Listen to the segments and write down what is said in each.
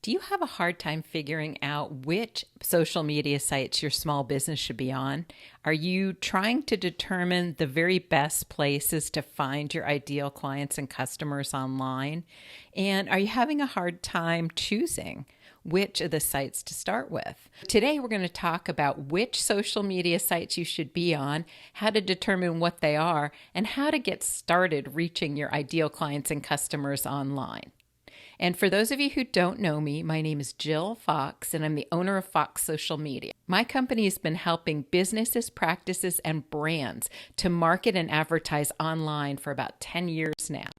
Do you have a hard time figuring out which social media sites your small business should be on? Are you trying to determine the very best places to find your ideal clients and customers online? And are you having a hard time choosing which of the sites to start with? Today, we're going to talk about which social media sites you should be on, how to determine what they are, and how to get started reaching your ideal clients and customers online. And for those of you who don't know me, my name is Jill Fox, and I'm the owner of Fox Social Media. My company has been helping businesses, practices, and brands to market and advertise online for about 10 years now.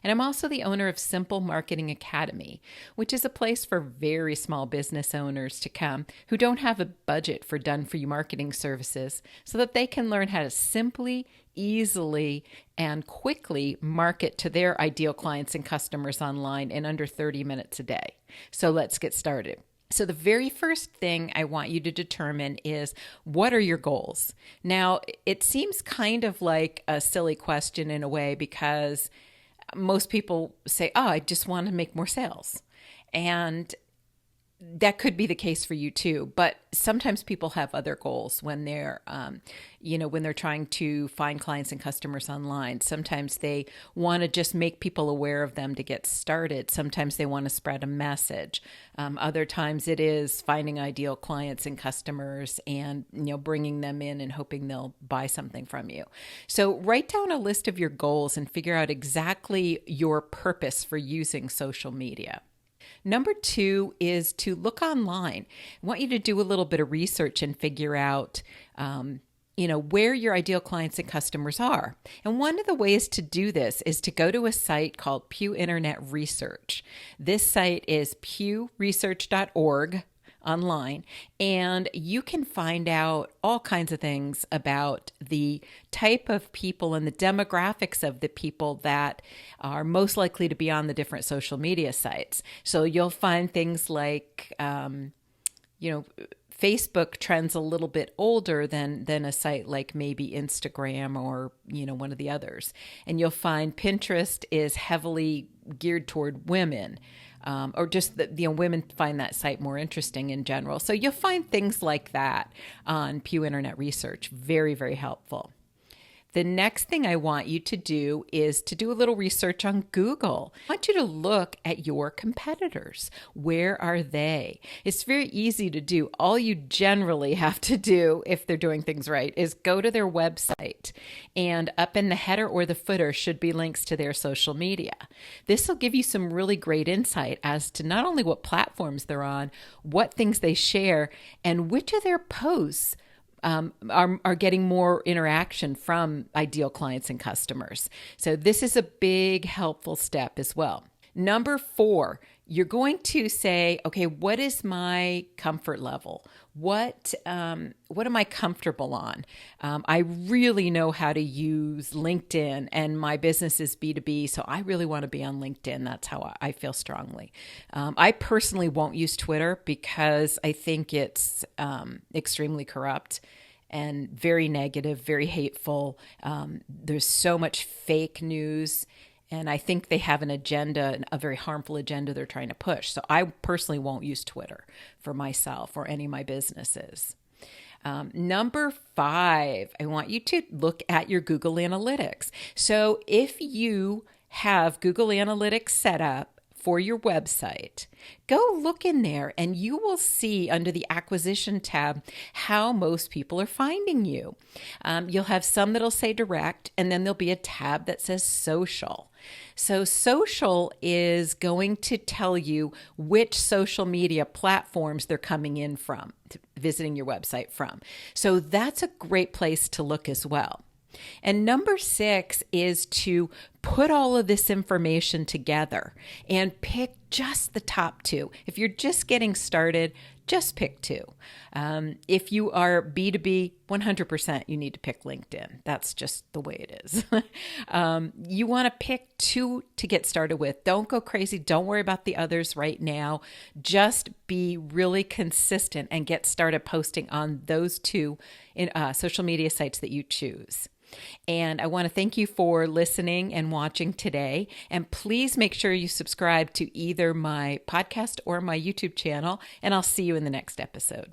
And I'm also the owner of Simple Marketing Academy, which is a place for very small business owners to come who don't have a budget for done-for-you marketing services so that they can learn how to simply, easily, and quickly market to their ideal clients and customers online in under 30 minutes a day. So let's get started. So the very first thing I want you to determine is, what are your goals? Now, it seems kind of like a silly question in a way, because most people say, oh, I just want to make more sales. And that could be the case for you too, but sometimes people have other goals when they're, when they're trying to find clients and customers online. Sometimes they want to just make people aware of them to get started. Sometimes they want to spread a message. Other times it is finding ideal clients and customers and, bringing them in and hoping they'll buy something from you. So write down a list of your goals and figure out exactly your purpose for using social media. Number 2 is to look online. I want you to do a little bit of research and figure out, where your ideal clients and customers are. And one of the ways to do this is to go to a site called Pew Internet Research. This site is pewresearch.org online, and you can find out all kinds of things about the type of people and the demographics of the people that are most likely to be on the different social media sites. So you'll find things like, Facebook trends a little bit older than a site like maybe Instagram or, one of the others. And you'll find Pinterest is heavily geared toward women. Or just that, women find that site more interesting in general. So you'll find things like that on Pew Internet Research. Very, very helpful. The next thing I want you to do is to do a little research on Google. I want you to look at your competitors. Where are they? It's very easy to do. All you generally have to do, if they're doing things right, is go to their website, and up in the header or the footer should be links to their social media. This will give you some really great insight as to not only what platforms they're on, what things they share, and which of their posts are getting more interaction from ideal clients and customers. So this is a big helpful step as well. Number 4, you're going to say, okay, what is my comfort level? What am I comfortable on? I really know how to use LinkedIn, and my business is B2B, so I really want to be on LinkedIn. That's how I feel strongly. I personally won't use Twitter because I think it's extremely corrupt and very negative, very hateful. There's so much fake news. And I think they have an agenda, a very harmful agenda they're trying to push. So I personally won't use Twitter for myself or any of my businesses. Number 5, I want you to look at your Google Analytics. So if you have Google Analytics set up for your website, go look in there and you will see under the acquisition tab how most people are finding you. You'll have some that'll say direct, and then there'll be a tab that says social. So social is going to tell you which social media platforms they're coming in from, visiting your website from. So that's a great place to look as well. And number 6 is to put all of this information together and pick just the top 2. If you're just getting started, just pick 2. If you are B2B, 100% you need to pick LinkedIn. That's just the way it is. You want to pick 2 to get started with. Don't go crazy. Don't worry about the others right now. Just be really consistent and get started posting on those 2 in social media sites that you choose. And I want to thank you for listening and watching today. And please make sure you subscribe to either my podcast or my YouTube channel, and I'll see you in the next episode.